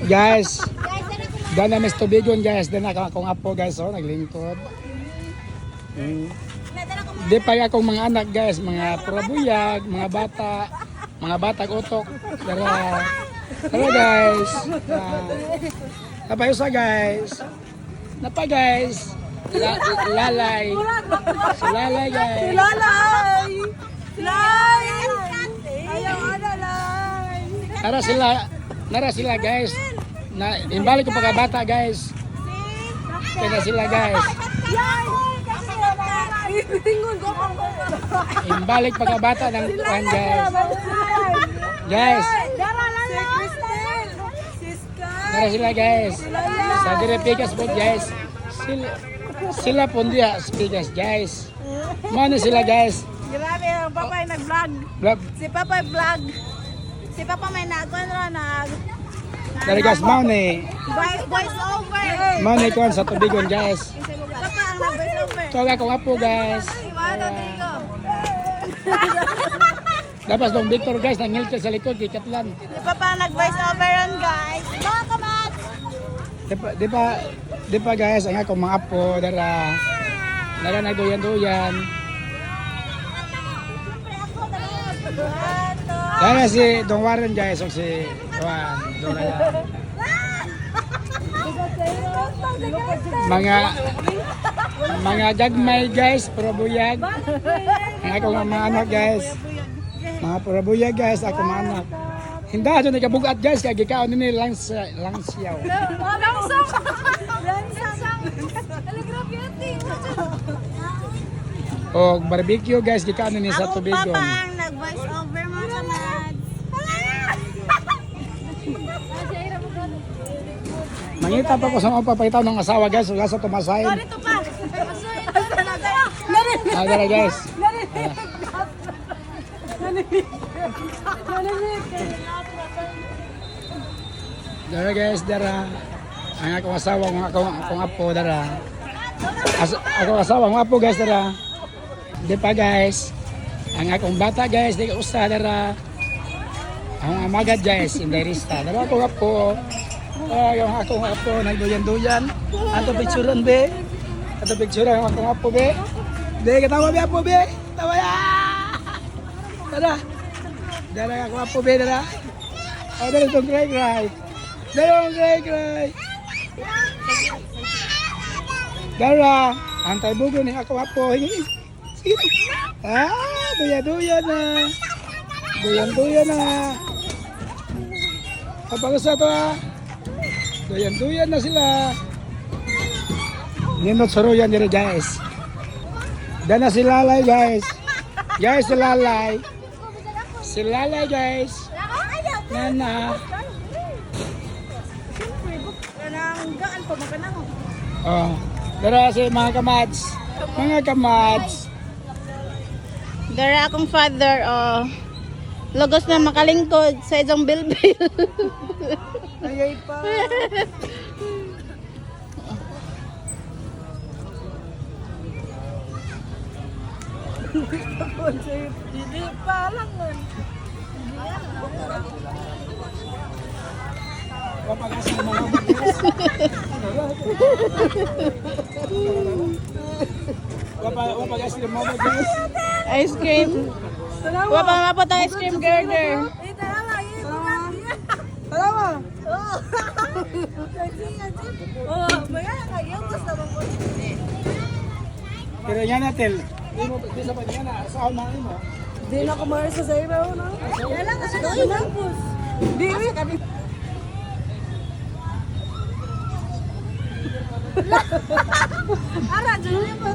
Guys, dahil na Mr. Bigon guys, dahil na akong apo guys, oh, naglingkod. Di pa akong mga anak guys, mga purabuyag, mga batag utok. Tara guys. Napayusa guys. Napa guys. Lalay. Si Lalay guys. Lalay! Lay! Ayaw ana, Lay! Nara sila guys. Imbalik ko pagkabata guys. Kaya sila guys. Tingon ko ang Imbalik pagkabata ng kuwan guys. Guys, Dara lang si Cristel! Siska! nara sila guys. Sa dire pikas po guys. Sila po diya pikas guys. Mano sila guys. Grabe, ang papay nag-vlog. Vlog. Si Papay vlog. Si Papa may Dari guys, mau nih. voice over. Mau nih kuwan sa tubigon guys. Papa ang nag-voice over. Ito ako nga po guys. Iwala tigo. Dapat dong Victor guys, nangilkil sa likod, ikatlan. Si Papa ang nag-voice over on guys. Mga kamat! Di pa guys, ang akong mga apo, dara nagduyan-duyan. Dara si Dong Warren guys, o si Dong Raya. Mga gagmay guys, purabuyag. Ang akong mga anak guys. Mga purabuyag guys, ako mga anak. Hindi ato nagkabugat guys, kaya gikaon nini langsiyaw. Langsang! Langsang! Alagrabiati! O barbecue guys, gikaon nini sa tubigon. Papa ang nag-voice over mga kamads. Mangita pa ko sa mga papaytaw ng asawa guys, wala sa tumasahin. Dito pa! Dara guys. Dara guys, dara. Ang akong asawa, akong apo, dara. Akong asawa, akong apo guys, dara. Di pa guys. Ang akong bata guys, di ka usta, dara. Ang amagad guys, indayrista. Dara akong apo. Yung akong apo, nagduyan-duyan. Ato picturean be. Ato picturean ang akong apo be. Be, katawa be apo be. Tawa ya. Dara. Dara akong apo be, dara. Oh, dara itong cry. Dara itong cry. Dara, antay bugo ni akong apo. Sige. Duyan-duyan na. Duyan-duyan na. Kapag sa to Duyan-duyan na sila. Ninot suruyan nila guys. Dana si Lalay guys. Guys, si Lalay. Si Lalay guys. Nana. Nananggaan pa maganang. Oh. Dara si mga kamads. Mga kamads. Dara akong father, logos na makalingkod sa isang bilbil. Ayay pa. Hindi pa lang nun. Wapagas ng mga guys. Wapagas ng mga guys. Ice cream. Wapa mapot ang ice cream girder. Talawa. Oh, maya kayo gusto mo po. Pero yan natin. Di sa pag yan na. Sa ako mo. Di na kumain sa sayo na. Kaya lang kasi doon na. Di. Ara, dyan mo.